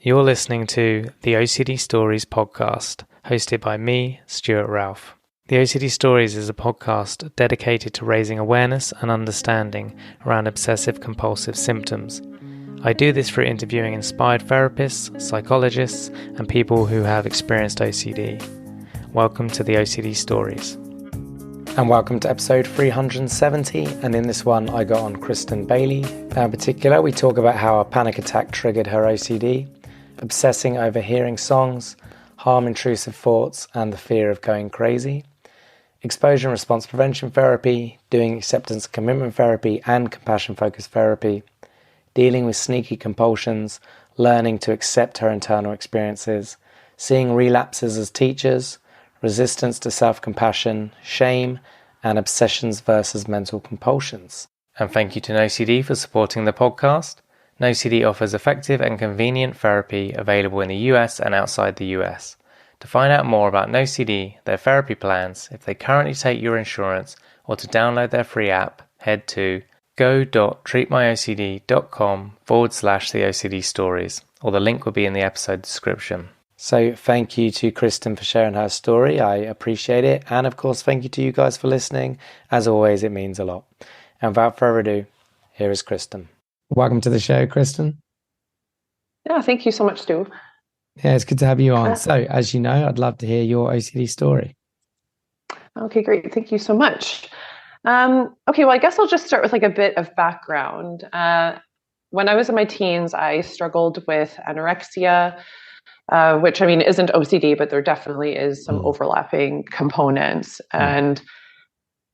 You're listening to the OCD Stories podcast, hosted by me, Stuart Ralph. The OCD Stories is a podcast dedicated to raising awareness and understanding around obsessive-compulsive symptoms. I do this through interviewing inspired therapists, psychologists, and people who have experienced OCD. Welcome to the OCD Stories. And welcome to episode 370, and in this one I got on Kristen Bailey. In particular, we talk about how a panic attack triggered her OCD, obsessing over hearing songs, harm intrusive thoughts, and the fear of going crazy, exposure and response prevention therapy, doing acceptance and commitment therapy and compassion-focused therapy, dealing with sneaky compulsions, learning to accept her internal experiences, seeing relapses as teachers, resistance to self-compassion, shame, and obsessions versus mental compulsions. And thank you to NoCD for supporting the podcast. NoCD offers effective and convenient therapy available in the US and outside the US. To find out more about NoCD, their therapy plans, if they currently take your insurance, or to download their free app, head to go.treatmyocd.com/the OCD stories, or the link will be in the episode description. So thank you to Kristen for sharing her story. I appreciate it. And of course, thank you to you guys for listening. As always, it means a lot. And without further ado, here is Kristen. Welcome to the show, Kristen. Yeah, thank you so much, Stu. Yeah, it's good to have you on. So, as you know, I'd love to hear your OCD story. Okay, great. Thank you so much. Okay, well, I guess I'll just start with like a bit of background. When I was in my teens, I struggled with anorexia, which I mean isn't OCD, but there definitely is some overlapping components. And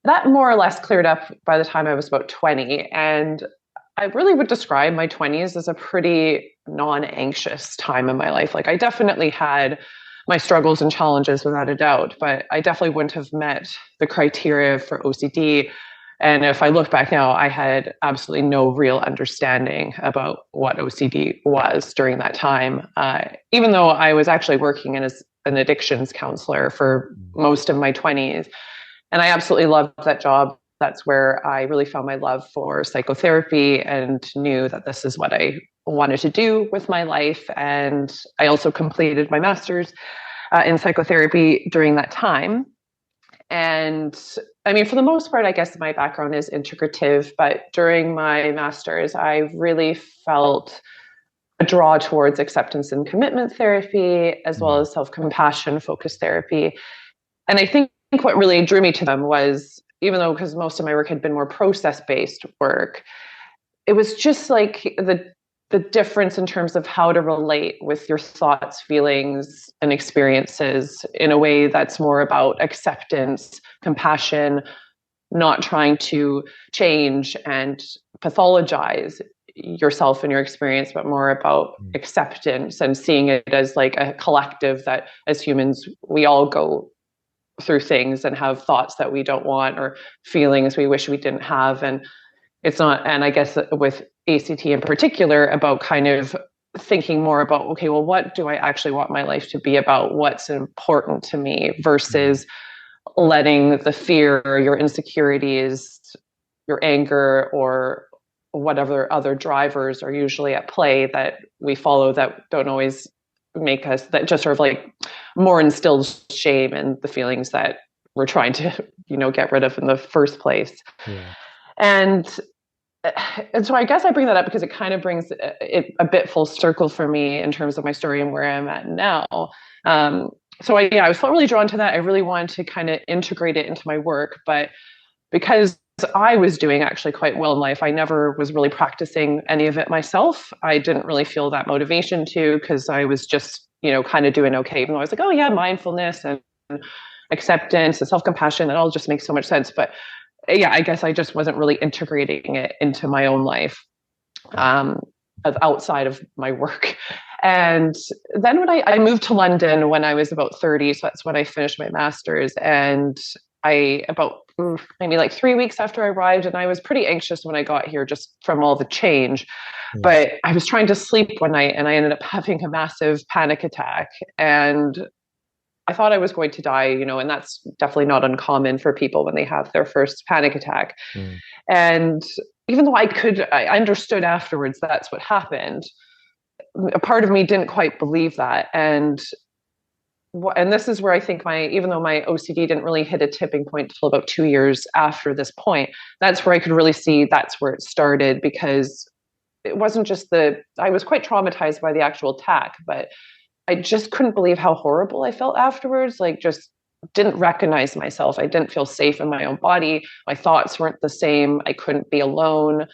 that more or less cleared up by the time I was about 20. And I really would describe my 20s as a pretty non-anxious time in my life. Like I definitely had my struggles and challenges without a doubt, but I definitely wouldn't have met the criteria for OCD. And if I look back now, I had absolutely no real understanding about what OCD was during that time. Even though I was actually working as an addictions counselor for most of my 20s. And I absolutely loved that job. That's where I really found my love for psychotherapy and knew that this is what I wanted to do with my life. And I also completed my master's in psychotherapy during that time. And I mean, for the most part, I guess my background is integrative, but during my master's, I really felt a draw towards acceptance and commitment therapy, as well as self-compassion focused therapy. And I think what really drew me to them was, even though because most of my work had been more process-based work, it was just like the difference in terms of how to relate with your thoughts, feelings, and experiences in a way that's more about acceptance, compassion, not trying to change and pathologize yourself and your experience, but more about acceptance and seeing it as like a collective that as humans, we all go through things and have thoughts that we don't want or feelings we wish we didn't have. And it's not, and I guess with ACT in particular, about kind of thinking more about, okay, well, what do I actually want my life to be about? What's important to me versus letting the fear, your insecurities, your anger, or whatever other drivers are usually at play that we follow that don't always make us, that just sort of like more instills shame and the feelings that we're trying to, get rid of in the first place. Yeah. And so I guess I bring that up because it kind of brings it a bit full circle for me in terms of my story and where I'm at now. So I was really drawn to that. I really wanted to kind of integrate it into my work, but because I was doing actually quite well in life, I never was really practicing any of it myself. I didn't really feel that motivation to, because I was just, kind of doing okay. Even though I was like, oh yeah, mindfulness and acceptance and self-compassion, that all just makes so much sense. But yeah, I guess I just wasn't really integrating it into my own life outside of my work. And then when I moved to London when I was about 30, so that's when I finished my master's, and about maybe like 3 weeks after I arrived, and I was pretty anxious when I got here just from all the change. Yes. But I was trying to sleep one night and I ended up having a massive panic attack, and I thought I was going to die, and that's definitely not uncommon for people when they have their first panic attack. And even though I understood afterwards that's what happened, a part of me didn't quite believe that. And this is where I think even though my OCD didn't really hit a tipping point until about 2 years after this point, that's where I could really see that's where it started, because it wasn't just I was quite traumatized by the actual attack, but I just couldn't believe how horrible I felt afterwards. Like, just didn't recognize myself. I didn't feel safe in my own body. My thoughts weren't the same. I couldn't be alone.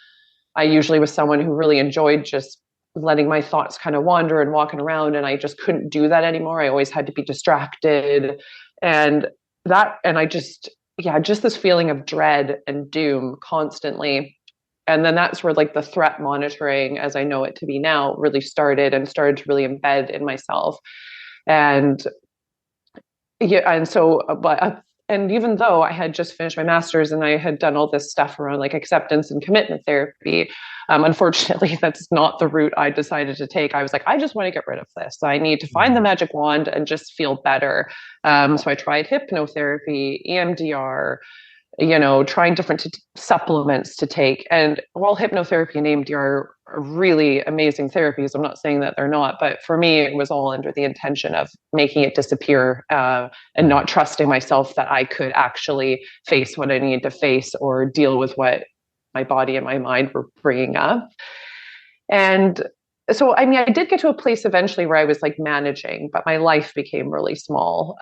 I usually was someone who really enjoyed just letting my thoughts kind of wander and walking around, and I just couldn't do that anymore. I always had to be distracted, and I just, yeah, just this feeling of dread and doom constantly. And then that's where like the threat monitoring, as I know it to be now, really started to really embed in myself. And yeah, and so, and even though I had just finished my master's and I had done all this stuff around like acceptance and commitment therapy, unfortunately, that's not the route I decided to take. I was like, I just want to get rid of this. I need to find the magic wand and just feel better. So I tried hypnotherapy, EMDR, trying different supplements to take. And while hypnotherapy and EMDR are really amazing therapies, I'm not saying that they're not, but for me, it was all under the intention of making it disappear, and not trusting myself that I could actually face what I needed to face or deal with what my body and my mind were bringing up. And so, I mean, I did get to a place eventually where I was like managing, but my life became really small.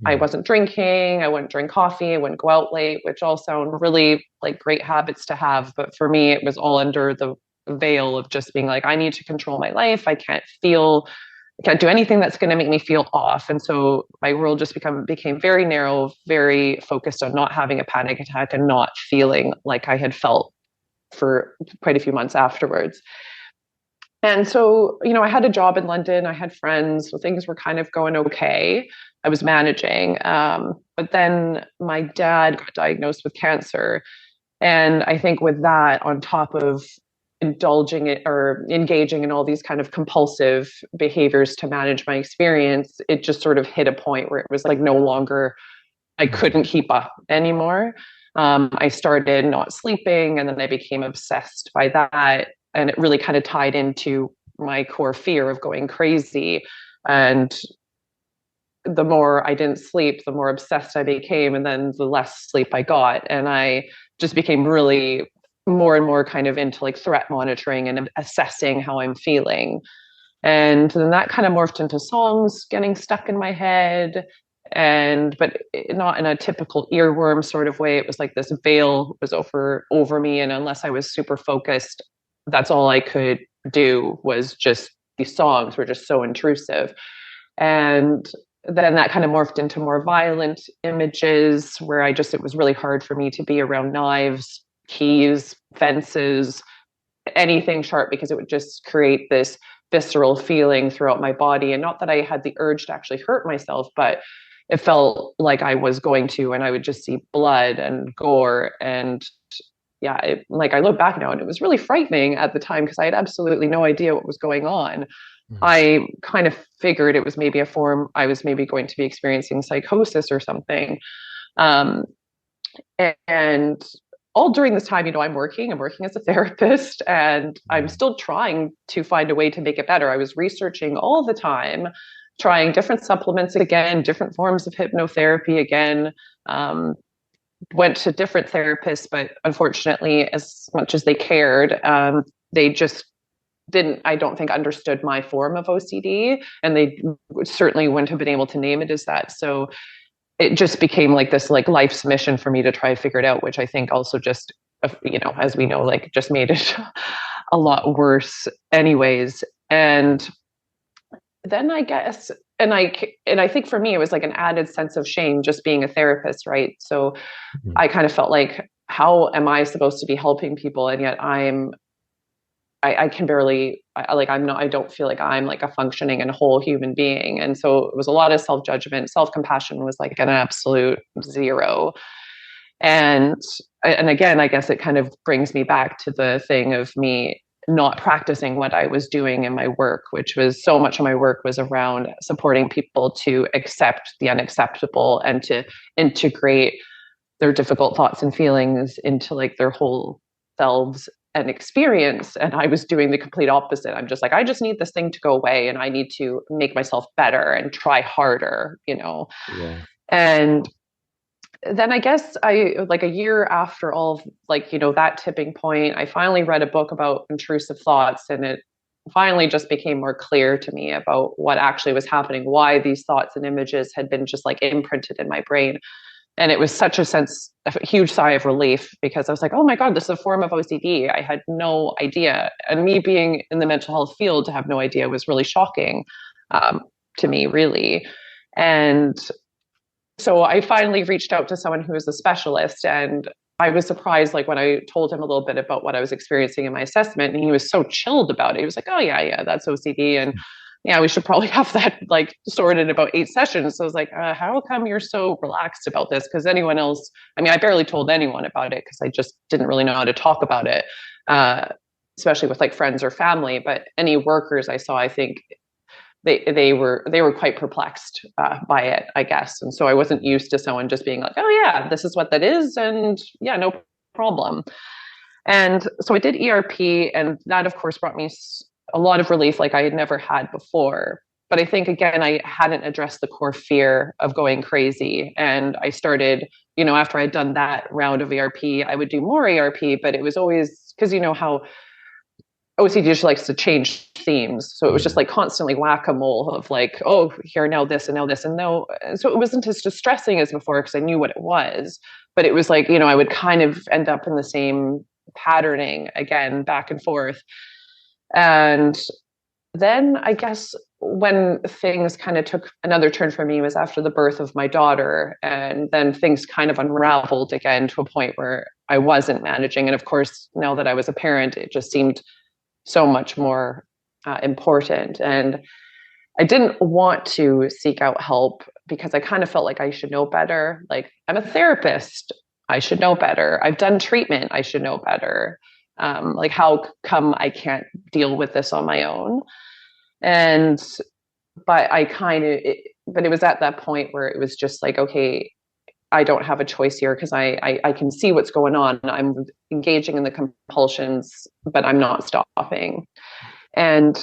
I wasn't drinking. I wouldn't drink coffee. I wouldn't go out late, which all sound really like great habits to have. But for me, it was all under the veil of just being like, I need to control my life. I can't do anything that's going to make me feel off. And so my world just became very narrow, very focused on not having a panic attack and not feeling like I had felt for quite a few months afterwards. And so, I had a job in London. I had friends, so things were kind of going okay. I was managing. But then my dad got diagnosed with cancer. And I think with that, on top of indulging it or engaging in all these kind of compulsive behaviors to manage my experience, it just sort of hit a point where it was like no longer, I couldn't keep up anymore. I started not sleeping, and then I became obsessed by that. And it really kind of tied into my core fear of going crazy. And the more I didn't sleep, the more obsessed I became, and then the less sleep I got. And I just became really more and more kind of into like threat monitoring and assessing how I'm feeling. And then that kind of morphed into songs getting stuck in my head, but not in a typical earworm sort of way. It was like this veil was over me, and unless I was super focused, that's all I could do. Was just, these songs were just so intrusive. And then that kind of morphed into more violent images where it was really hard for me to be around knives, keys, fences, anything sharp, because it would just create this visceral feeling throughout my body. And not that I had the urge to actually hurt myself, but it felt like I was going to, and I would just see blood and gore. And yeah, I look back now and it was really frightening at the time, because I had absolutely no idea what was going on. I kind of figured it was maybe a form, I was maybe going to be experiencing psychosis or something. And all during this time, I'm working as a therapist, and I'm still trying to find a way to make it better. I was researching all the time, trying different supplements again, different forms of hypnotherapy again, went to different therapists, but unfortunately, as much as they cared, they just I don't think understood my form of OCD, and they certainly wouldn't have been able to name it as that. So it just became like this like life's mission for me to try to figure it out, which I think also just, as we know, like just made it a lot worse anyways. And then I guess, and I think for me, it was like an added sense of shame just being a therapist, right? So I kind of felt like, how am I supposed to be helping people? And yet I can barely, I don't feel like I'm like a functioning and whole human being. And so it was a lot of self-judgment. Self-compassion was like an absolute zero. And again, I guess it kind of brings me back to the thing of me not practicing what I was doing in my work, which was so much of my work was around supporting people to accept the unacceptable and to integrate their difficult thoughts and feelings into like their whole selves, an experience, and I was doing the complete opposite. I'm just like, I just need this thing to go away, and I need to make myself better and try harder, Yeah. And then I guess like a year after all of that tipping point, I finally read a book about intrusive thoughts, and it finally just became more clear to me about what actually was happening, why these thoughts and images had been just like imprinted in my brain. And it was such a huge sigh of relief, because I was like, oh my God, this is a form of OCD. I had no idea. And me being in the mental health field, to have no idea was really shocking to me, really. And so I finally reached out to someone who was a specialist, and I was surprised, like when I told him a little bit about what I was experiencing in my assessment, and he was so chilled about it. He was like, oh yeah, that's OCD. And yeah, we should probably have that like sorted in about 8 sessions. So I was like, how come you're so relaxed about this? Because anyone else, I barely told anyone about it because I just didn't really know how to talk about it, especially with like friends or family. But any workers I saw, I think they were quite perplexed by it, I guess. And so I wasn't used to someone just being like, oh yeah, this is what that is, and yeah, no problem. And so I did ERP, and that of course brought me a lot of relief like I had never had before. But I think, again, I hadn't addressed the core fear of going crazy. And I started, after I'd done that round of ERP, I would do more ERP, but it was always, because how OCD just likes to change themes. So it was just like constantly whack-a-mole of like, oh, here, now this, and now this, and no. So it wasn't as distressing as before because I knew what it was. But it was like, I would kind of end up in the same patterning again, back and forth. And then I guess when things kind of took another turn for me was after the birth of my daughter. And then things kind of unraveled again to a point where I wasn't managing. And of course, now that I was a parent, it just seemed so much more important. And I didn't want to seek out help because I kind of felt like I should know better. Like, I'm a therapist, I should know better. I've done treatment, I should know better. Like, how come I can't deal with this on my own? But it was at that point where it was just like, okay, I don't have a choice here, because I can see what's going on. I'm engaging in the compulsions, but I'm not stopping. And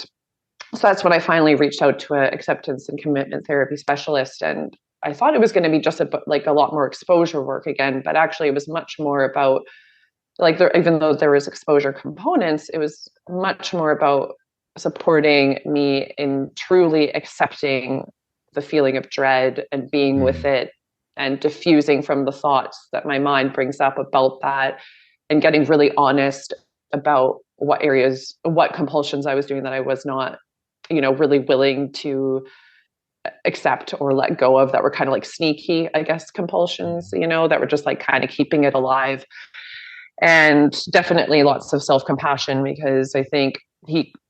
so that's when I finally reached out to an acceptance and commitment therapy specialist. And I thought it was going to be just a lot more exposure work again, but actually it was much more about, like, even though there was exposure components, it was much more about supporting me in truly accepting the feeling of dread and being with it, and diffusing from the thoughts that my mind brings up about that, and getting really honest about what compulsions I was doing that I was not, really willing to accept or let go of, that were kind of like sneaky, I guess, compulsions, that were just like kind of keeping it alive. And definitely lots of self-compassion, because I think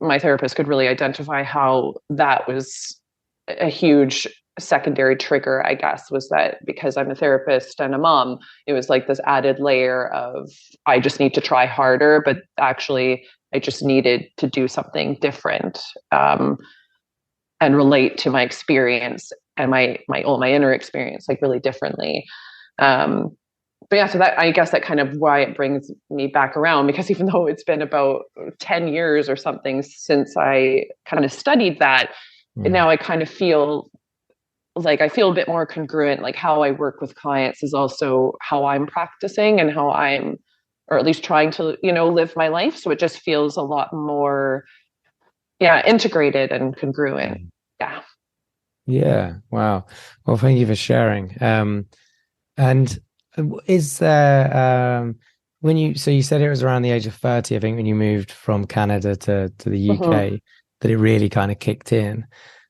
my therapist could really identify how that was a huge secondary trigger, I guess, was that because I'm a therapist and a mom, it was like this added layer of, I just need to try harder, but actually I just needed to do something different, and relate to my experience and my inner experience, like, really differently. But yeah, so that, I guess, that kind of why it brings me back around, because even though it's been about 10 years or something since I kind of studied that, now I kind of feel like I feel a bit more congruent. Like, how I work with clients is also how I'm practicing and how I'm, or at least trying to, live my life. So it just feels a lot more, integrated and congruent. Yeah. Yeah. Wow. Well, thank you for sharing. And is there, so you said it was around the age of 30, I think, when you moved from Canada to the UK, that it really kind of kicked in,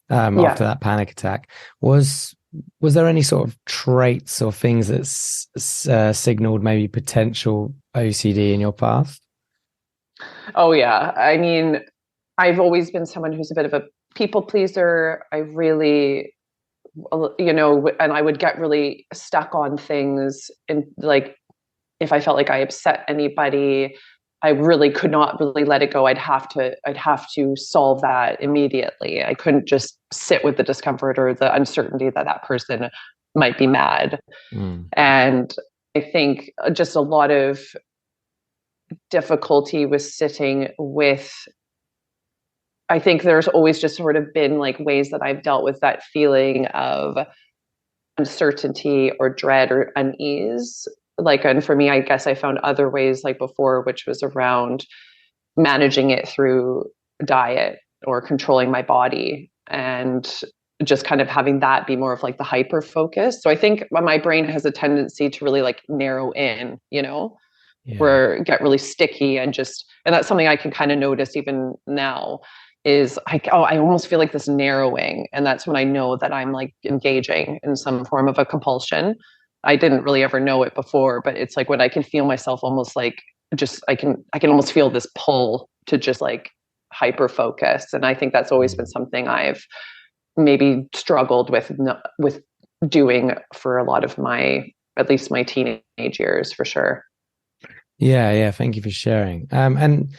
after that panic attack. Was there any sort of traits or things that signaled maybe potential OCD in your past? Oh yeah. I've always been someone who's a bit of a people pleaser. I really, and I would get really stuck on things, and like, if I felt like I upset anybody, I really could not really let it go. I'd have to solve that immediately. I couldn't just sit with the discomfort or the uncertainty that person might be mad. And I think just a lot of difficulty with sitting with, I think there's always just sort of been like ways that I've dealt with that feeling of uncertainty or dread or unease. Like, and for me, I guess I found other ways like before, which was around managing it through diet or controlling my body, and just kind of having that be more of like the hyper focus. So I think my brain has a tendency to really like narrow in, Yeah. where get really sticky and that's something I can kind of notice even now is like, oh, I almost feel like this narrowing. And that's when I know that I'm like engaging in some form of a compulsion. I didn't really ever know it before, but it's like when I can feel myself almost like just I can almost feel this pull to just like hyper focus. And I think that's always been something I've maybe struggled with doing for a lot of at least my teenage years, for sure. Yeah. Thank you for sharing. And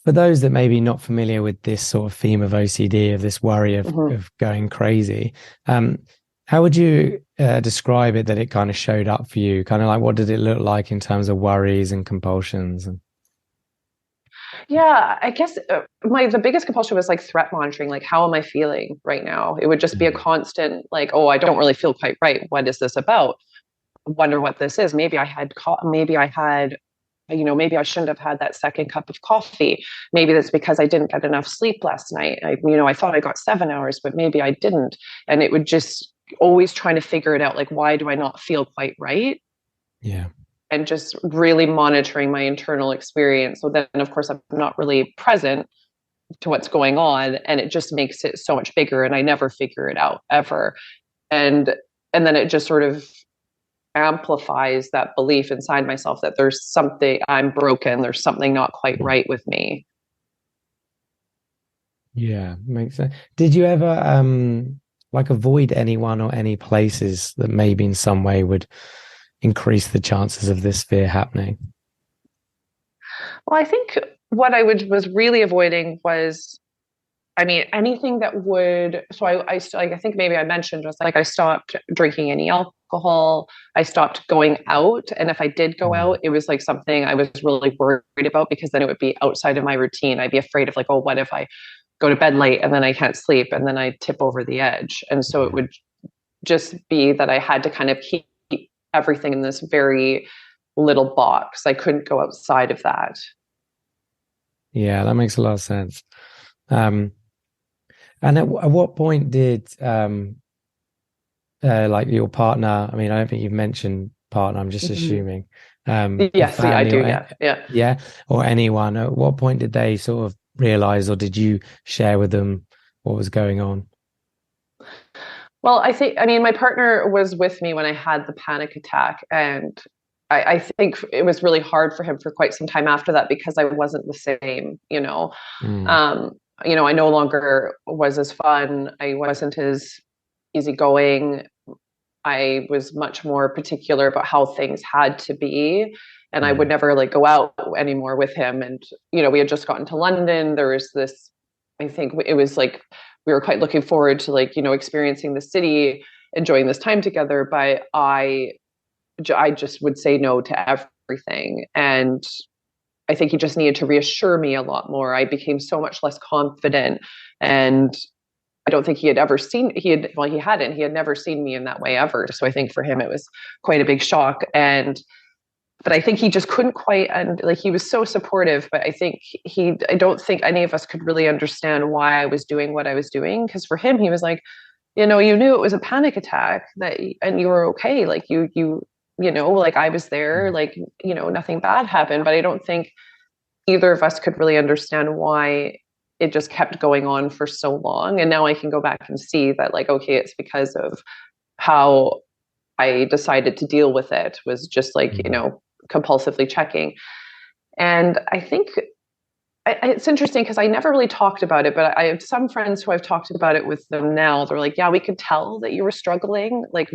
for those that may be not familiar with this sort of theme of OCD, of this worry of going crazy, how would you describe it that it kind of showed up for you? Kind of like, what did it look like in terms of worries and compulsions? Yeah, I guess the biggest compulsion was like threat monitoring. Like, how am I feeling right now? It would just be a constant like, oh, I don't really feel quite right. What is this about? I wonder what this is. Maybe I shouldn't have had that second cup of coffee. Maybe that's because I didn't get enough sleep last night. I thought I got 7 hours, but maybe I didn't. And it would just always trying to figure it out. Like, why do I not feel quite right? Yeah. And just really monitoring my internal experience. So then, of course, I'm not really present to what's going on, and it just makes it so much bigger. And I never figure it out ever. And then it just sort of amplifies that belief inside myself that there's something, I'm broken, there's something not quite right with me. Yeah, makes sense. Did you ever like avoid anyone or any places that maybe in some way would increase the chances of this fear happening? Well, I think what was really avoiding was, I mean, anything that would. So I think maybe I mentioned was like I stopped drinking any alcohol. I stopped going out, and if I did go out, it was like something I was really worried about because then it would be outside of my routine. I'd be afraid of like, oh, what if I go to bed late and then I can't sleep and then I tip over the edge? And so it would just be that I had to kind of keep everything in this very little box. I couldn't go outside of that. Yeah, that makes a lot of sense. And at what point did like your partner, I mean, I don't think you've mentioned partner, I'm just assuming, your Yes, I family do. or Yeah. or anyone, at what point did they sort of realize, or did you share with them what was going on? Well, I mean, my partner was with me when I had the panic attack, and I think it was really hard for him for quite some time after that because I wasn't the same. Mm, Um, I no longer was as fun. I wasn't as easygoing. I was much more particular about how things had to be. And I yeah, would never like go out anymore with him. And, we had just gotten to London. There was this, I think it was like, we were quite looking forward to like, experiencing the city, enjoying this time together. But I just would say no to everything. And I think he just needed to reassure me a lot more. I became so much less confident, and I don't think he had ever seen he had never seen me in that way ever. So I think for him it was quite a big shock. But I think he just couldn't quite, and like he was so supportive, but I don't think any of us could really understand why I was doing what I was doing. Because for him, he was like, you knew it was a panic attack and you were okay. Like like I was there, like, nothing bad happened. But I don't think either of us could really understand why it just kept going on for so long. And now I can go back and see that, like, okay, it's because of how I decided to deal with it was just like, compulsively checking. And I think it's interesting because I never really talked about it, but I have some friends who I've talked about it with them now. They're like, yeah, we could tell that you were struggling. Like,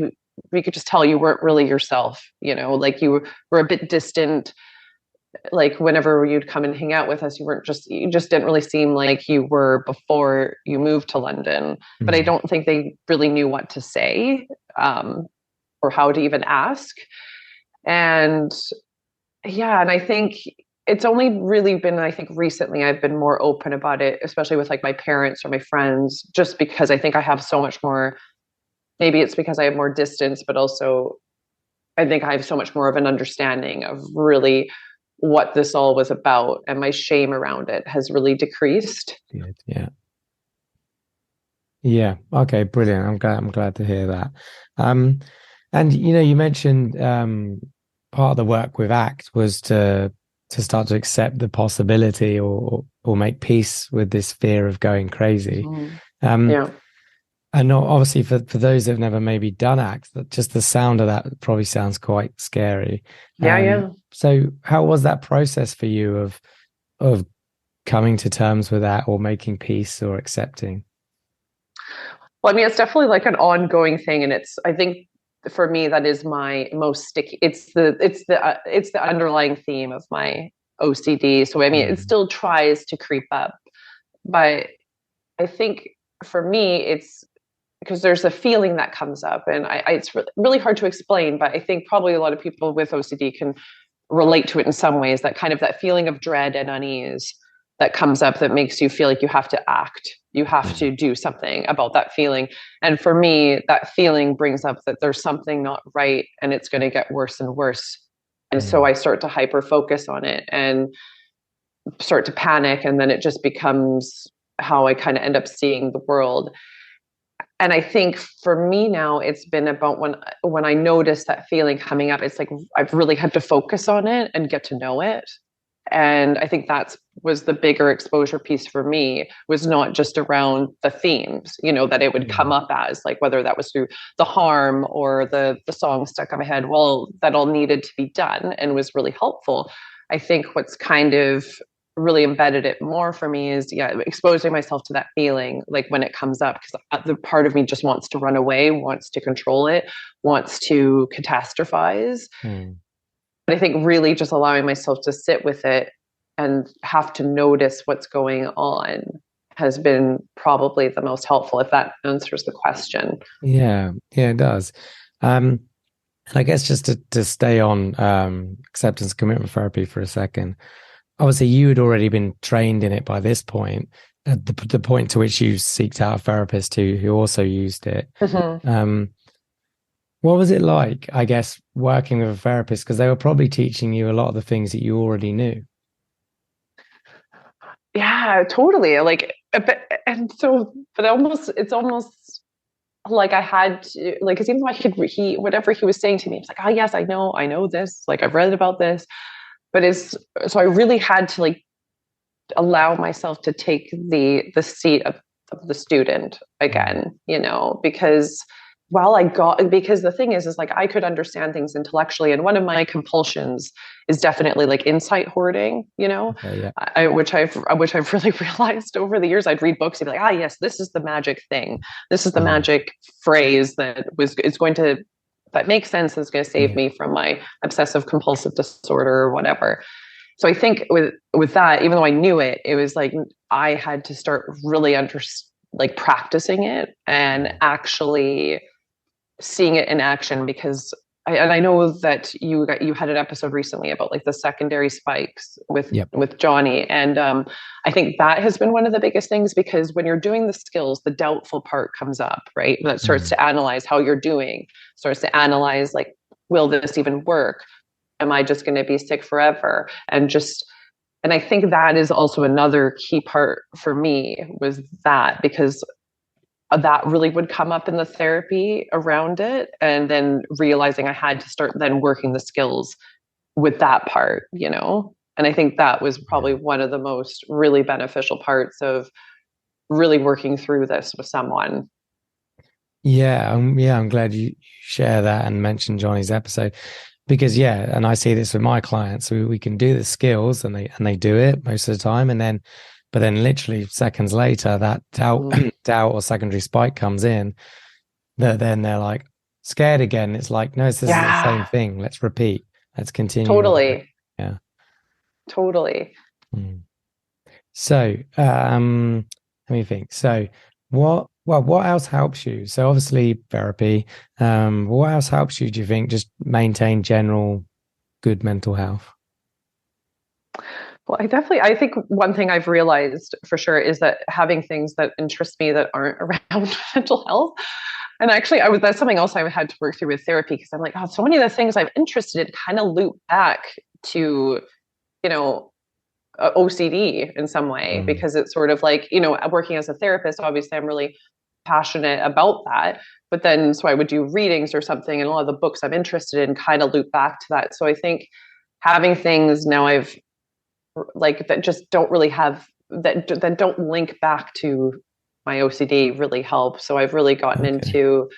we could just tell you weren't really yourself, like were a bit distant. Like whenever you'd come and hang out with us, you just didn't really seem like you were before you moved to London. But I mm, don't think they really knew what to say, or how to even ask. And yeah, and I think it's only really been, I think recently I've been more open about it, especially with like my parents or my friends, just because I think I have so much more, maybe it's because I have more distance, but also I think I have so much more of an understanding of really what this all was about, and my shame around it has really decreased. Good. Yeah. Yeah. Okay, brilliant. I'm glad to hear that. Um, and you mentioned part of the work with ACT was to start to accept the possibility or make peace with this fear of going crazy. Mhm. Um, Yeah. and obviously for those that have never maybe done ACT, that just the sound of that probably sounds quite scary. Yeah. Yeah. So how was that process for you of coming to terms with that or making peace or accepting? Well, I mean, it's definitely like an ongoing thing, and I think for me that is my most sticky. It's the underlying theme of my OCD. So I mean, it Mm. still tries to creep up, but I think for me, it's because there's a feeling that comes up, and it's really hard to explain. But I think probably a lot of people with OCD can relate to it in some ways. That kind of that feeling of dread and unease that comes up that makes you feel like you have to act, you have Mm. to do something about that feeling. And for me, that feeling brings up that there's something not right, and it's going to get worse and worse. And so Mm. I start to hyper focus on it and start to panic, and then it just becomes how I kind of end up seeing the world. And I think for me now, it's been about when I notice that feeling coming up, it's like I've really had to focus on it and get to know it. And I think that's was the bigger exposure piece for me, was not just around the themes, that it would come Yeah. up as, like, whether that was through the harm or the song stuck in my head. Well, that all needed to be done and was really helpful. I think what's kind of really embedded it more for me is, yeah, exposing myself to that feeling, like when it comes up, because the part of me just wants to run away, wants to control it, wants to catastrophize. Mm. But I think really just allowing myself to sit with it and have to notice what's going on has been probably the most helpful, if that answers the question. Yeah, yeah, it does. Um, and I guess just to stay on acceptance commitment therapy for a second. Obviously, you had already been trained in it by this point, at the point to which you seeked out a therapist who also used it. Mhm. Um, what was it like, I guess, working with a therapist? Because they were probably teaching you a lot of the things that you already knew. Yeah, totally. Like, and so, but it's almost like I had to, like, because even though whatever he was saying to me, it's like, oh, yes, I know this. Like, I've read about this, but so I really had to, like, allow myself to take the seat of the student Mm. again, because because the thing is like I could understand things intellectually, and one of my compulsions is definitely like insight hoarding, Okay, yeah. which I've really realized over the years. I'd read books and be like, ah, yes, this is the magic thing, this is the Mm. magic phrase that makes sense, that's going to save Yeah. me from my obsessive compulsive disorder or whatever. So I think with that, even though I knew it, it was like I had to start really like practicing it and actually seeing it in action, because I know that you had an episode recently about like the secondary spikes Yep. with Johnny, and I think that has been one of the biggest things, because when you're doing the skills, the doubtful part comes up, right? That starts Mm. to analyze how you're doing, starts to analyze, like, will this even work? Am I just going to be sick forever? And I think that is also another key part for me, was that, because that really would come up in the therapy around it, and then realizing I had to start then working the skills with that part. And I think that was probably Yeah. one of the most really beneficial parts of really working through this with someone. Yeah, I'm glad you share that and mention Johnny's episode because yeah, and I see this with my clients. We can do the skills and they do it most of the time, and then but then literally seconds later that doubt Mm. doubt or secondary spike comes in. That then they're like scared again. It's like no, this is the same Yeah, thing. Let's repeat. Let's continue with it. totally. Yeah. Totally. Mm. So, let me think. So, what else helps you? So, obviously, therapy. What else helps you? Do you think just maintain general good mental health? Well, I think one thing I've realized for sure is that having things that interest me that aren't around mental health. And actually, that's something else I had to work through with therapy because I'm like, oh, so many of the things I'm interested in kind of loop back to, you know, OCD in some way Mm. because it's sort of like, working as a therapist, obviously I'm really passionate about that. But then, so I would do readings or something, and a lot of the books I'm interested in kind of loop back to that. So I think having things now I've like that just don't really have that don't link back to my OCD really help. So I've really gotten Okay. into,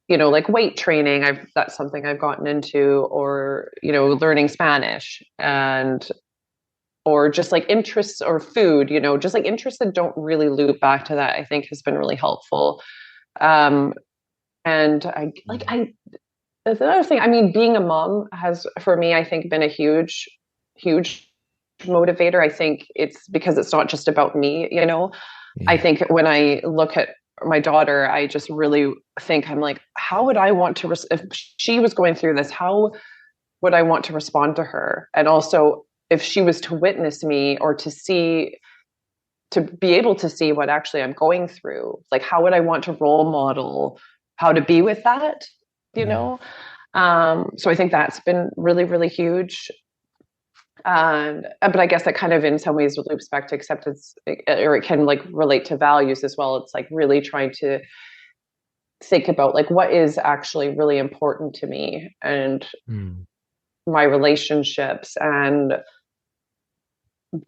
like weight training. That's something I've gotten into, or, learning Spanish, and or just like interests or food, just like interests that don't really loop back to that, I think has been really helpful. Um, and that's another thing. I mean, being a mom has, for me, I think been a huge, huge motivator. I think it's because it's not just about me. I Yeah. think when I look at my daughter, I just really think I'm like, how would I want to, if she was going through this, how would I want to respond to her? And also, if she was to witness me or to be able to see what actually I'm going through, like, how would I want to role model how to be with that, you Yeah. know? So I think that's been really, really huge. But I guess that kind of in some ways loops back to acceptance, or it can like relate to values as well. It's like really trying to think about like what is actually really important to me and Mm. my relationships, and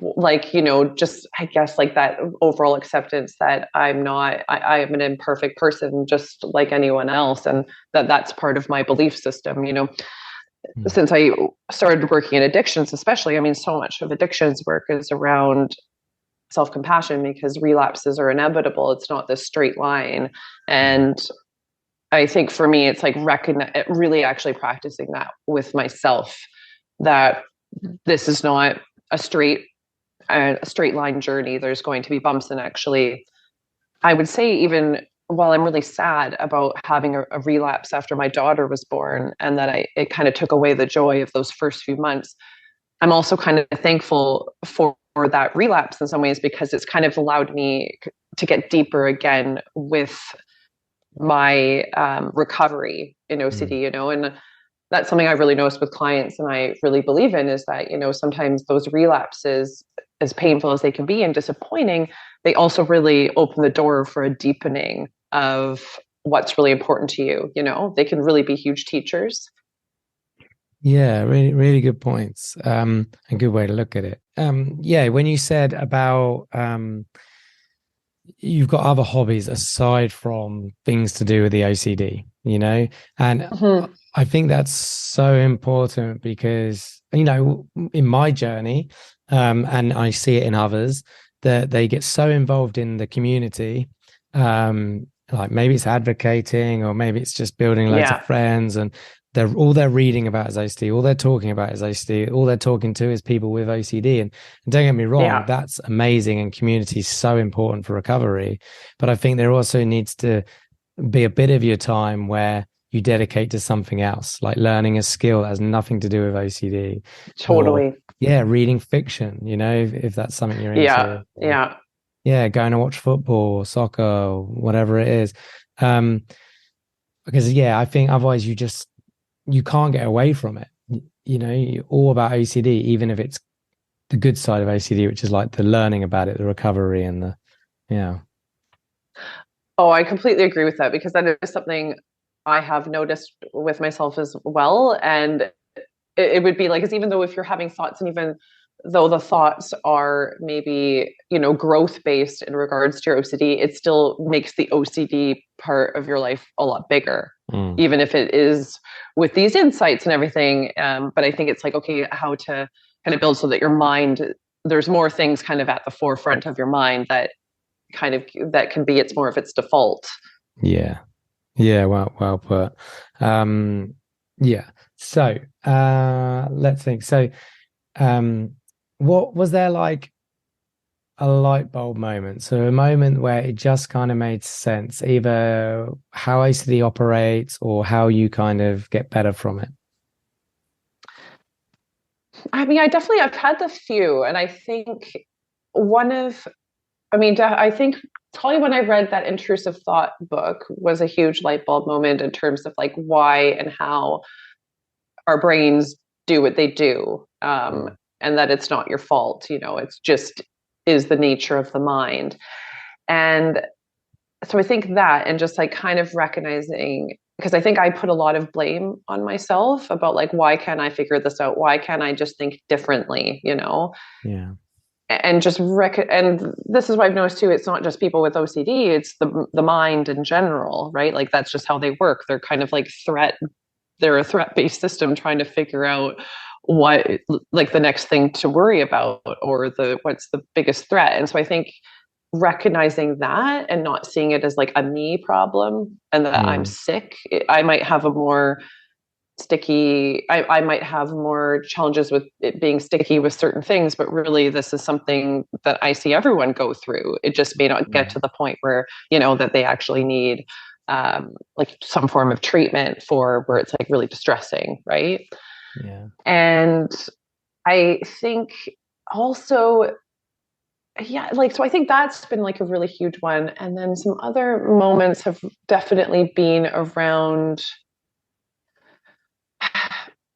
like, just I guess like that overall acceptance that I am an imperfect person just like anyone else, and that's part of my belief system. Mm. Since I started working in addictions, especially, I mean, so much of addictions work is around self-compassion because relapses are inevitable. It's not this straight line. Yeah. And I think for me, it's like really actually practicing that with myself, that this is not a straight line journey. There's going to be bumps. And actually, I would say, even while I'm really sad about having a relapse after my daughter was born, and that it kind of took away the joy of those first few months, I'm also kind of thankful for that relapse in some ways because it's kind of allowed me to get deeper again with my recovery in Mm. OCD, and that's something I really noticed with clients and I really believe in is that, sometimes those relapses, as painful as they can be and disappointing, they also really open the door for a deepening of what's really important to you. They can really be huge teachers. Yeah, really, really good points. A good way to look at it. Yeah, when you said about you've got other hobbies aside from things to do with the OCD, and Mhm. I think that's so important because, in my journey, and I see it in others, that they get so involved in the community, like maybe it's advocating or maybe it's just building loads of Yeah. friends, and they're reading about is OCD, all they're talking about is OCD, all they're talking to is people with OCD. And don't get me wrong, Yeah. that's amazing, and community is so important for recovery. But I think there also needs to be a bit of your time where you dedicate to something else, like learning a skill that has nothing to do with OCD, or Totally. yeah, reading fiction, if that's something you're Yeah. into, or Yeah. yeah, going to watch football, soccer, or whatever it is. Um, because yeah, I think otherwise you can't get away from it. You're all about OCD, even if it's the good side of OCD, which is like the learning about it, the recovery, and the yeah. Oh, I completely agree with that because that is something I have noticed with myself as well. And it would be like, because even though if you're having thoughts, and even though the thoughts are maybe, growth based in regards to your OCD, it still makes the OCD part of your life a lot bigger, Mm. even if it is with these insights and everything. But I think it's like, okay, how to kind of build so that your mind, there's more things kind of at the forefront of your mind that can be, it's more of its default. Yeah. Yeah, well put. Um, yeah. So, let's think. So, um, what was there like a light bulb moment? So a moment where it just kind of made sense, either how ACD operates or how you kind of get better from it. I mean, I've had the few, and I think one of, I think probably when I read that intrusive thought book was a huge light bulb moment in terms of like why and how our brains do what they do, Mm. and that it's not your fault. It's just is the nature of the mind. And so I think that, and just like kind of recognizing, because I think I put a lot of blame on myself about like, why can't I figure this out? Why can't I just think differently? Yeah. And and this is what I've noticed too. It's not just people with OCD; it's the mind in general, right? Like that's just how they work. They're kind of like they're a threat-based system trying to figure out what, like, the next thing to worry about, or what's the biggest threat. And so I think recognizing that and not seeing it as like a me problem and that I'm Mm. sick, I might have a more I might have more challenges with it being sticky with certain things, but really this is something that I see everyone go through. It just may not get to the point where, that they actually need like some form of treatment for where it's like really distressing, right? Yeah. And I think also, yeah, like, so I think that's been like a really huge one. And then some other moments have definitely been around,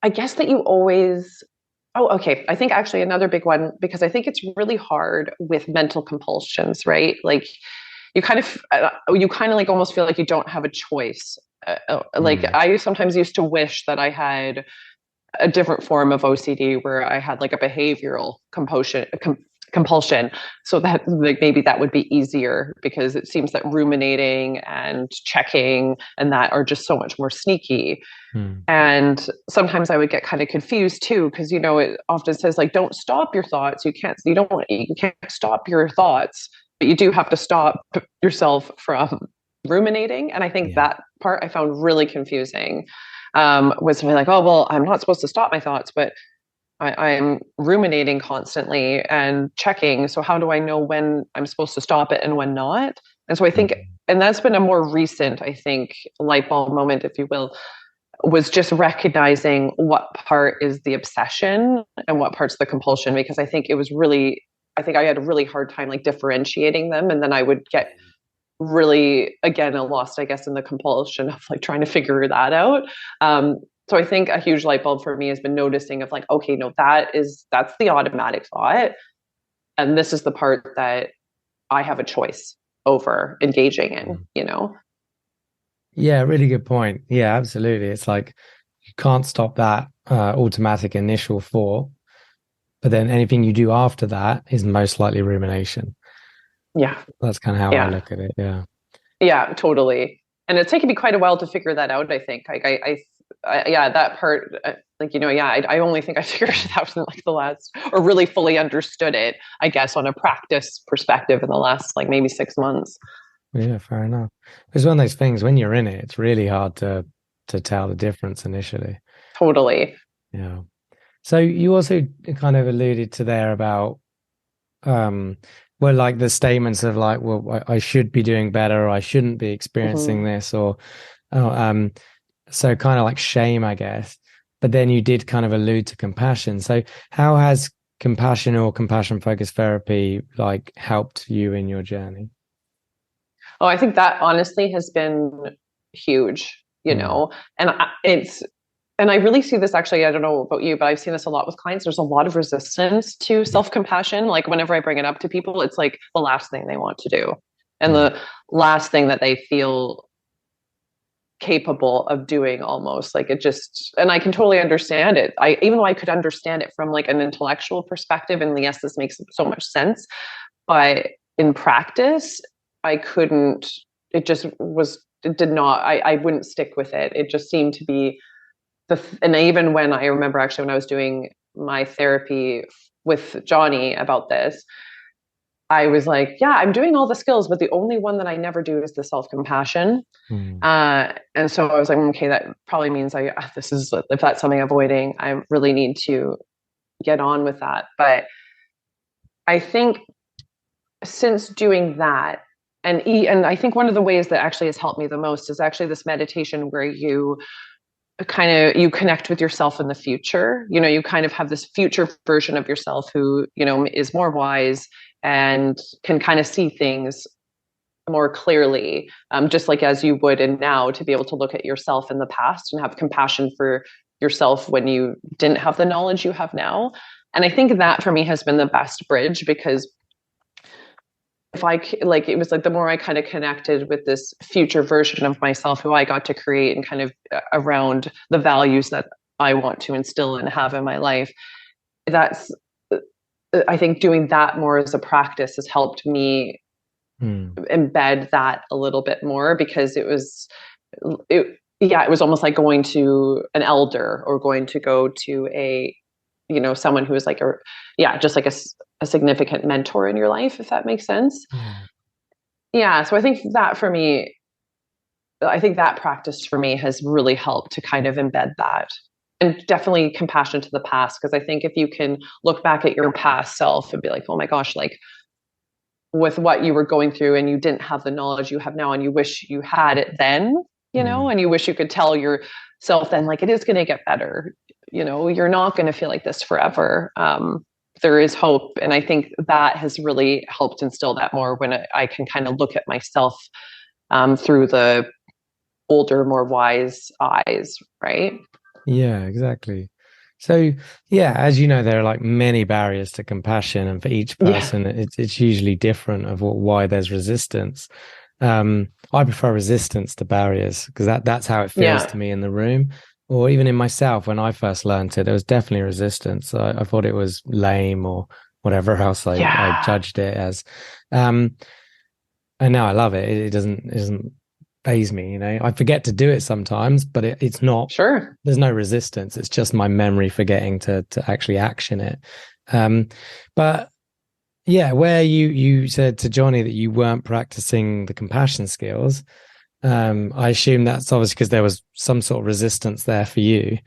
I guess that you always, oh, okay. I think actually another big one, because I think it's really hard with mental compulsions, right? Like you kind of like almost feel like you don't have a choice. Like Mm. I sometimes used to wish that I had a different form of OCD where I had like a behavioral compulsion, so that like maybe that would be easier, because it seems that ruminating and checking and that are just so much more sneaky. Mm. And sometimes I would get kind of confused too, because it often says like, don't stop your thoughts. You can't stop your thoughts, but you do have to stop yourself from ruminating. And I think Yeah. that part I found really confusing. Was something like, oh well, I'm not supposed to stop my thoughts, but I'm ruminating constantly and checking. So how do I know when I'm supposed to stop it and when not? And so I think, Mm. and that's been a more recent, I think, light bulb moment, if you will, was just recognizing what part is the obsession and what part's the compulsion, because I think I had a really hard time like differentiating them, and then I would get really, again, lost, I guess, in the compulsion of like trying to figure that out. So I think a huge light bulb for me has been noticing of like, okay, no, that's the automatic thought, and this is the part that I have a choice over engaging Mm. in. Yeah, really good point. Yeah, absolutely. It's like you can't stop that automatic initial thought, but then anything you do after that is most likely rumination. Yeah, That's kind of how I yeah, look at it. Yeah. yeah, totally. And it's taken me quite a while to figure that out. I think, like, yeah, that part, like, yeah, I only think I figured it out in like the last, or really fully understood it, I guess, on a practice perspective in the last like maybe 6 months. Yeah, fair enough. It's one of those things when you're in it, it's really hard to tell the difference initially. Totally. Yeah. So you also kind of alluded to there about um well, like the statements of like, well, I should be doing better, or I shouldn't be experiencing Hmm. this, or oh, so kind of like shame, I guess. But then you did kind of allude to compassion. So how has compassion or compassion focused therapy like helped you in your journey? Oh, I think that honestly has been huge, Mm. and and I really see this actually. I don't know about you, but I've seen this a lot with clients. There's a lot of resistance to Yeah. self compassion. Like whenever I bring it up to people, it's like the last thing they want to do, and Mm. the last thing that they feel capable of doing, almost like it just. And I can totally understand it. Even though I could understand it from like an intellectual perspective, and yes, this makes so much sense, but in practice, I couldn't. It just was. It did not. I wouldn't stick with it. It just seemed to be and even when I remember actually when I was doing my therapy with Johnny about this, I was like, yeah, I'm doing all the skills, but the only one that I never do is the self compassion. Mm. And so I was like, okay, that probably means this is, if that's something I'm avoiding, I really need to get on with that. But I think since doing that, and I think one of the ways that actually has helped me the most is actually this meditation where you kind of you connect with yourself in the future. You kind of have this future version of yourself who, is more wise and can kind of see things more clearly, just like as you would in now, to be able to look at yourself in the past and have compassion for yourself when you didn't have the knowledge you have now. And I think that for me has been the best bridge, because if I like, it was like the more I kind of connected with this future version of myself who I got to create and kind of around the values that I want to instill and have in my life, that's, I think doing that more as a practice has helped me embed that a little bit more, because it was almost like going to an elder or going to go to someone who is like just like a significant mentor in your life, if that makes sense. Yeah. So I think that for me, I think that practice for me has really helped to kind of embed that, and definitely compassion to the past. Because I think if you can look back at your past self and be like, oh my gosh, like with what you were going through and you didn't have the knowledge you have now and you wish you had it then, and you wish you could tell yourself then, like, it is going to get better. You're not going to feel like this forever. There is hope. And I think that has really helped instill that more when I can kind of look at myself through the older, more wise eyes. Right. Yeah, exactly. So, yeah, as you know, there are like many barriers to compassion, and for each person, it's usually different of why there's resistance. I prefer resistance to barriers, because that's how it feels to me in the room, or even in myself. When I first learned it, there was definitely resistance. I thought it was lame or whatever else I judged it as. And now I love it. It doesn't faze me. I forget to do it sometimes, but it's not sure. There's no resistance. It's just my memory forgetting to actually action it. But yeah, where you said to Johnny that you weren't practicing the compassion skills, I assume that's obviously because there was some sort of resistance there for you,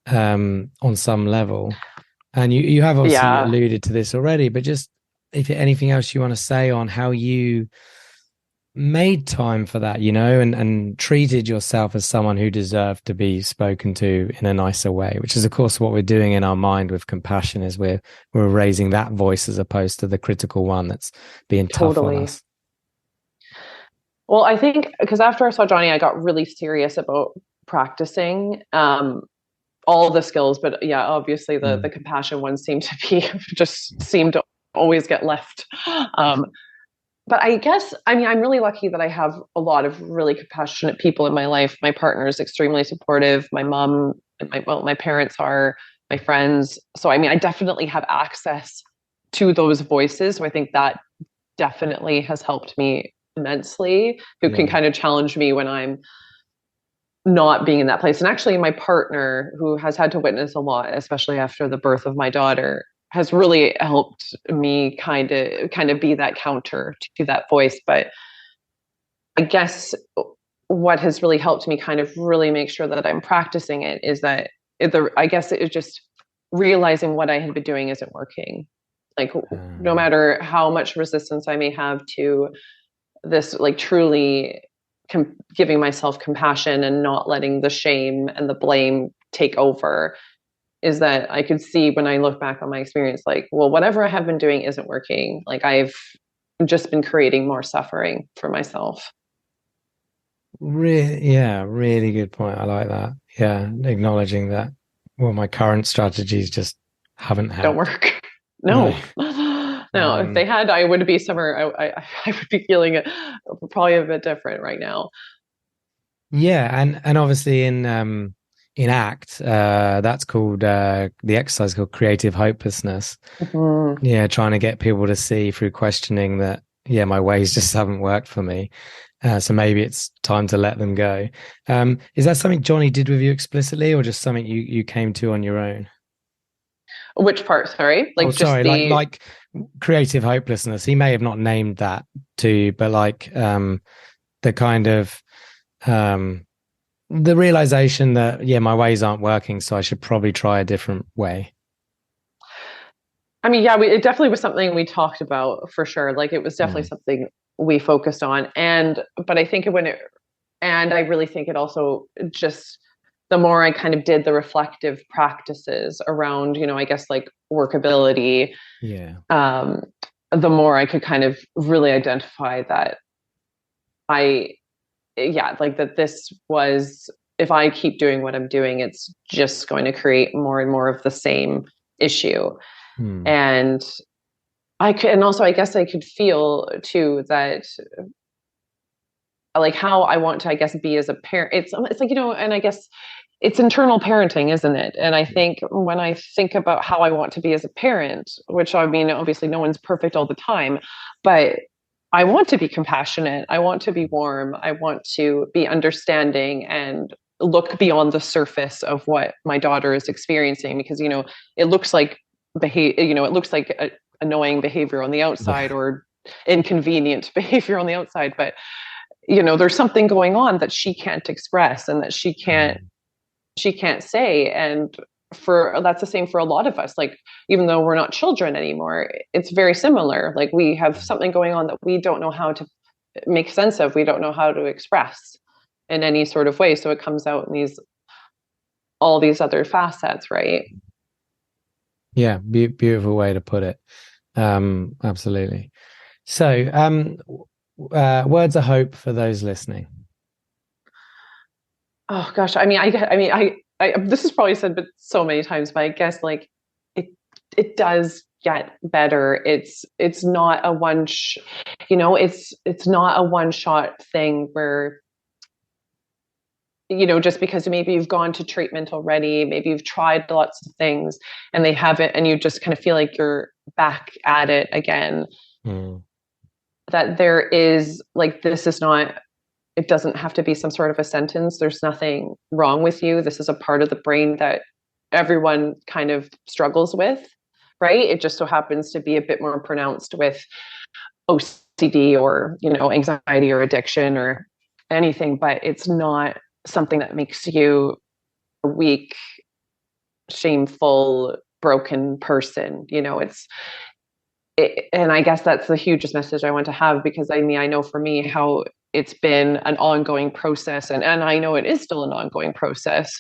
on some level. And you have obviously alluded to this already, but just if anything else you want to say on how you made time for that, and treated yourself as someone who deserved to be spoken to in a nicer way, which is of course what we're doing in our mind with compassion, is we're raising that voice as opposed to the critical one that's being tough on us. Well, I think because after I saw Johnny, I got really serious about practicing all the skills, but obviously the compassion ones seemed to always get left. But I guess, I'm really lucky that I have a lot of really compassionate people in my life. My partner is extremely supportive. My mom, and my parents are, my friends. So, I definitely have access to those voices. So I think that definitely has helped me immensely, who can kind of challenge me when I'm not being in that place. And actually, my partner, who has had to witness a lot, especially after the birth of my daughter, has really helped me kind of be that counter to that voice. But I guess what has really helped me kind of really make sure that I'm practicing it is that I guess it is just realizing what I had been doing isn't working. Like, no matter how much resistance I may have to this, like truly giving myself compassion and not letting the shame and the blame take over, is that I could see when I look back on my experience, like, well, whatever I have been doing isn't working. Like, I've just been creating more suffering for myself. Really good point. I like that. Yeah, acknowledging that, well, my current strategies just haven't helped. Don't work. No. If they had, I would be somewhere. I would be feeling it probably a bit different right now. Yeah, and obviously in ACT, that's called the exercise called creative hopelessness. Yeah, trying to get people to see through questioning that my ways just haven't worked for me. So maybe it's time to let them go. Is that something Johnny did with you explicitly, or just something you came to on your own? Which part? Sorry, like creative hopelessness. He may have not named that to you, but like the kind of the realization that my ways aren't working, so I should probably try a different way. It definitely was something we talked about for sure. Like, it was definitely something we focused on, but I think I really think it also just the more I kind of did the reflective practices around, I guess like workability, Yeah. um, the more I could kind of really identify that I, yeah, like that this was, if I keep doing what I'm doing, it's just going to create more and more of the same issue. Hmm. And I could, and also I guess I could feel too that like how I want to, I guess, be as a parent. It's like, and I guess it's internal parenting, isn't it? And I think when I think about how I want to be as a parent, which I mean, obviously no one's perfect all the time, but I want to be compassionate. I want to be warm. I want to be understanding and look beyond the surface of what my daughter is experiencing, because, it looks like it looks like annoying behavior on the outside Yeah. or inconvenient behavior on the outside, but there's something going on that she can't express and that Hmm. she can't say. And for that's the same for a lot of us, like even though we're not children anymore, it's very similar. Like we have something going on that we don't know how to make sense of, we don't know how to express in any sort of way, so it comes out in all these other facets, right? Yeah, beautiful way to put it. Absolutely. So, words of hope for those listening. Oh gosh, I this is probably said but so many times, but I guess like it it does get better. It's not a it's not a one shot thing where just because maybe you've gone to treatment already, maybe you've tried lots of things and they haven't, and you just kind of feel like you're back at it again. Hmm. That there is like, this is not, it doesn't have to be some sort of a sentence. There's nothing wrong with you. This is a part of the brain that everyone kind of struggles with, right? It just so happens to be a bit more pronounced with OCD or, anxiety or addiction or anything, but it's not something that makes you a weak, shameful, broken person. And I guess that's the hugest message I want to have, because I mean, I know for me how it's been an ongoing process, and I know it is still an ongoing process.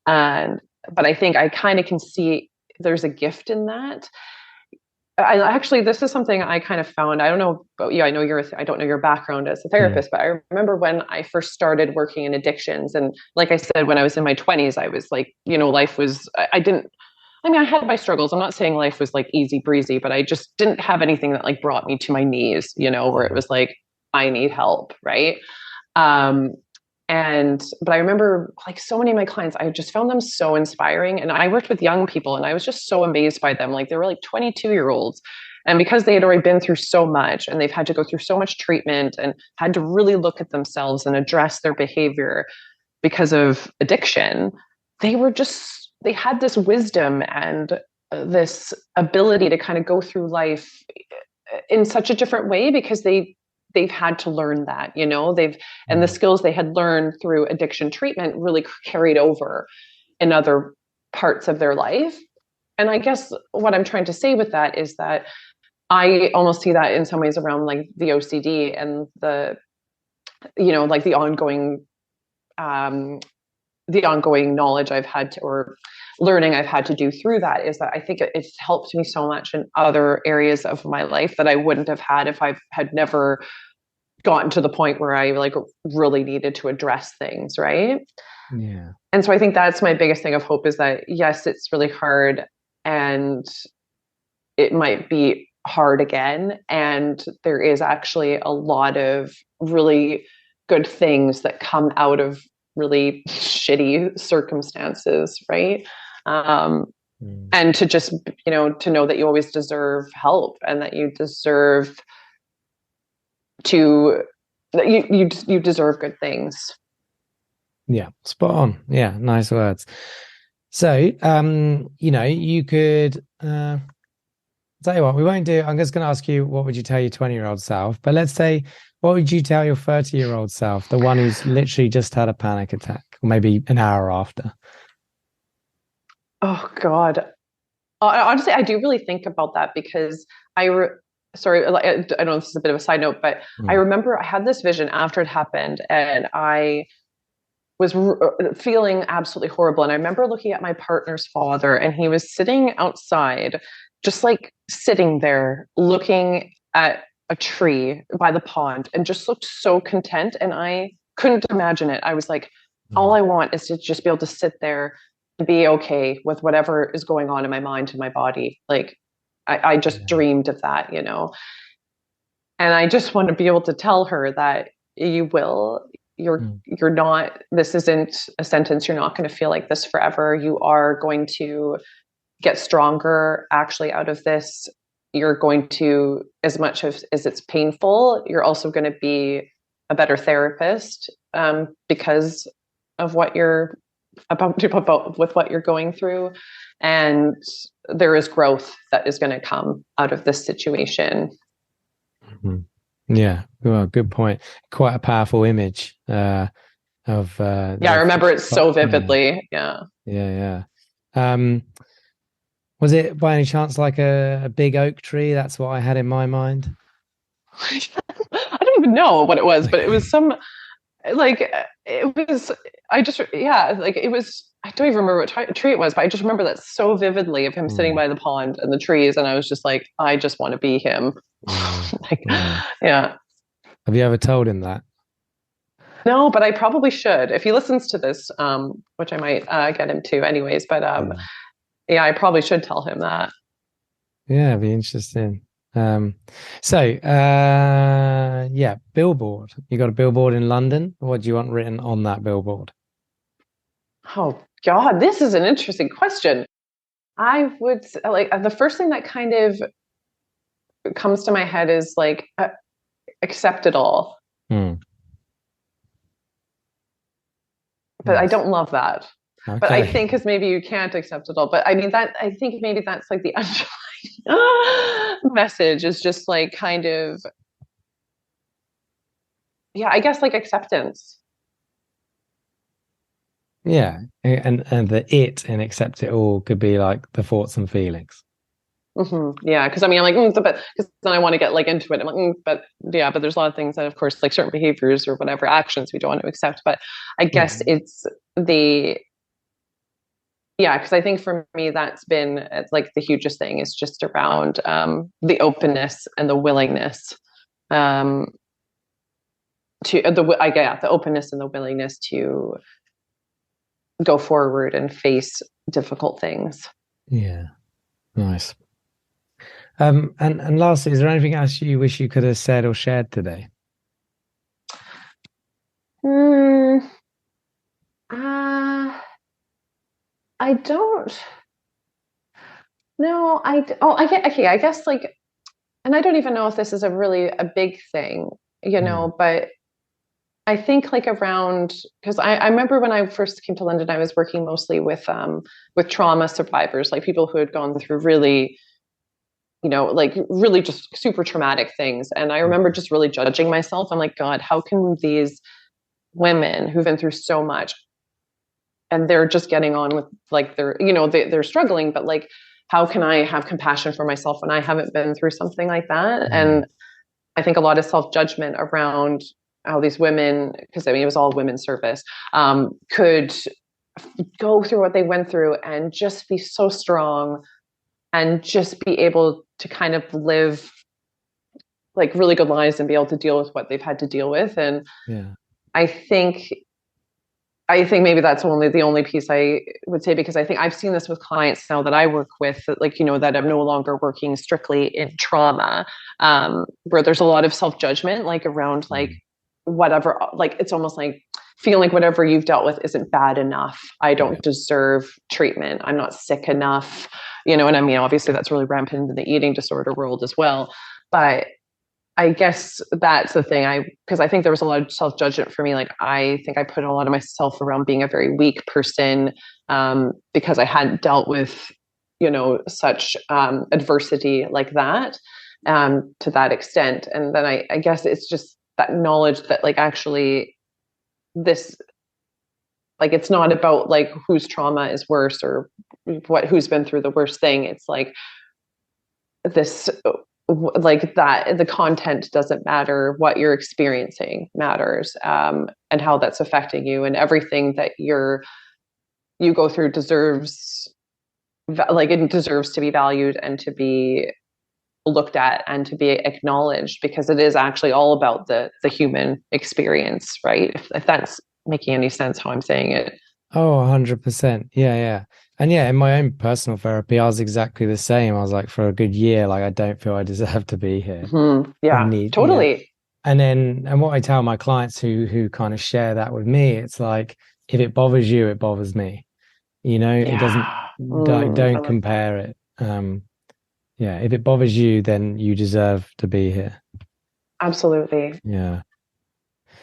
And but I think I kind of can see there's a gift in that. I actually, this is something I kind of found. I don't know about you. I don't know your background as a Hmm. therapist, but I remember when I first started working in addictions, and like I said, when I was in my 20s, I was like, life was, I didn't, I mean, I had my struggles. I'm not saying life was like easy breezy, but I just didn't have anything that like brought me to my knees, where it Yeah. was like, I need help. Right. Um, but I remember like so many of my clients, I just found them so inspiring. And I worked with young people and I was just so amazed by them. Like they were like 22-year-olds. And because they had already been through so much and they've had to go through so much treatment and had to really look at themselves and address their behavior because of addiction, they had this wisdom and this ability to kind of go through life in such a different way, because they've had to learn that, and the Hmm. skills they had learned through addiction treatment really carried over in other parts of their life. And I guess what I'm trying to say with that is that I almost see that in some ways around like the OCD and like um, the ongoing knowledge I've had to, or learning I've had to do through that, is that I think it's helped me so much in other areas of my life that I wouldn't have had if I had never gotten to the point where I like really needed to address things, right? Yeah. And so I think that's my biggest thing of hope, is that yes, it's really hard and it might be hard again. And there is actually a lot of really good things that come out of really shitty circumstances, right? Um, Hmm. and to just, to know that you always deserve help and that you deserve to, that you deserve good things. Yeah. Spot on. Yeah. Nice words. So, you could, tell you what, we won't do. I'm just going to ask you, what would you tell your 20-year-old self? But let's say, what would you tell your 30-year-old self, the one who's literally just had a panic attack, or maybe an hour after? Oh God. Honestly, I do really think about that because sorry, I don't know if this is a bit of a side note, but I Mm. remember I had this vision after it happened, and was feeling absolutely horrible. And I remember looking at my partner's father, and he was sitting outside, just like sitting there looking at a tree by the pond, and just looked so content. And I couldn't imagine it. I was like, all I want is to just be able to sit there and be okay with whatever is going on in my mind and my body. Like, I just dreamed of that, you know? And I just want to be able to tell her that you will, you're not, this isn't a sentence. You're not going to feel like this forever. You are going to get stronger actually out of this. You're going to, as much as it's painful, you're also going to be a better therapist, because of what you're about with what you're going through. And there is growth that is going to come out of this situation. Yeah, well, good point. Quite a powerful image of I remember it so vividly. Yeah. Was it by any chance like a big oak tree? That's what I had in my mind. I don't even know what it was, but it was some, like, it was, like it was, I don't even remember what tree it was, but I just remember that so vividly, of him sitting by the pond and the trees. And I was just like, I just want to be him. Yeah. Have you ever told him that? No, but I probably should. If he listens to this, which I might get him to anyways, but I probably should tell him that. Yeah, it'd be interesting. Billboard. You got a billboard in London? What do you want written on that billboard? Oh God, this is an interesting question. I would like, the first thing that kind of comes to my head is like, accept it all. But I don't love that. Okay. But I think because maybe you can't accept it all. But I mean, that, I think maybe that's like the underlying message, is just like kind of, I guess like acceptance. Yeah. And the it in accept it all could be like the thoughts and feelings. Yeah, because I mean, I'm like, but because then I want to get like into it. I'm like, but there's a lot of things that, of course, like certain behaviors or whatever actions we don't want to accept. But I guess it's the, because I think for me that's been like the hugest thing, is just around the openness and the willingness to the openness and the willingness to go forward and face difficult things. Yeah, nice. And lastly, is there anything else you wish you could have said or shared today? I don't. No, I guess like, and I don't even know if this is a big thing, you know, but I think like around, because I remember when I first came to London, I was working mostly with trauma survivors, like people who had gone through really, you know, like really just super traumatic things. And I remember just really judging myself. I'm like, God, how can these women who've been through so much, and they're just getting on with like they're struggling, but like, how can I have compassion for myself when I haven't been through something like that? And I think a lot of self-judgment around how these women, because I mean, it was all women's service, could go through what they went through and just be so strong and just be able to kind of live like really good lives and be able to deal with what they've had to deal with. And I think maybe that's the only piece I would say, because I think I've seen this with clients now that I work with, like, you know, that I'm no longer working strictly in trauma, where there's a lot of self-judgment, like around like whatever, like it's almost like feeling like whatever you've dealt with isn't bad enough. I don't deserve treatment. I'm not sick enough, you know, and I mean, obviously that's really rampant in the eating disorder world as well. But I guess that's the thing, because I think there was a lot of self-judgment for me. Like, I think I put a lot of myself around being a very weak person, because I hadn't dealt with, you know, such adversity like that, to that extent. And then I guess it's just that knowledge that like, actually this, like, it's not about like whose trauma is worse or who's been through the worst thing. It's like this, like that the content doesn't matter, what you're experiencing matters, and how that's affecting you, and everything that you go through deserves, like, it deserves to be valued and to be looked at and to be acknowledged, because it is actually all about the human experience, right? If that's making any sense how I'm saying it. Oh, 100%. Yeah, yeah. And yeah, in my own personal therapy, I was exactly the same. I was like, for a good year, like, I don't feel I deserve to be here. I Yeah, need, totally. and what I tell my clients who kind of share that with me, it's like, if it bothers you, it bothers me. It doesn't, Yeah. I don't like that. compare it. Yeah, if it bothers you, then you deserve to be here. Absolutely. Yeah.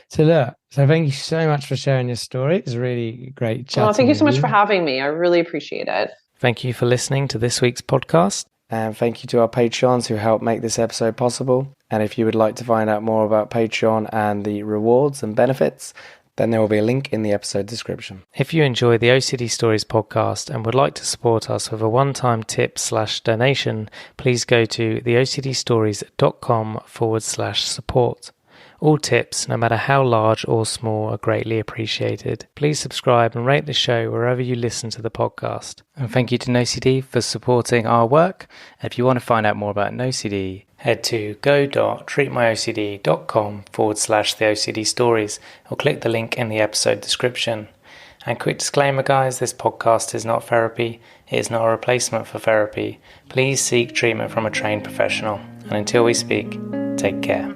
So thank you so much for sharing your story. It's really great Well, thank chatting you with so much for you. having me. I really appreciate it. Thank you for listening to this week's podcast. And thank you to our Patreons who helped make this episode possible. And if you would like to find out more about Patreon and the rewards and benefits, then there will be a link in the episode description. If you enjoy the OCD Stories podcast and would like to support us with a one-time tip/donation, please go to theocdstories.com/support. All tips, no matter how large or small, are greatly appreciated. Please subscribe and rate the show wherever you listen to the podcast. And thank you to NoCD for supporting our work. If you want to find out more about NoCD, head to go.treatmyocd.com/theOCD stories or click the link in the episode description. And quick disclaimer, guys, this podcast is not therapy. It is not a replacement for therapy. Please seek treatment from a trained professional. And until we speak, take care.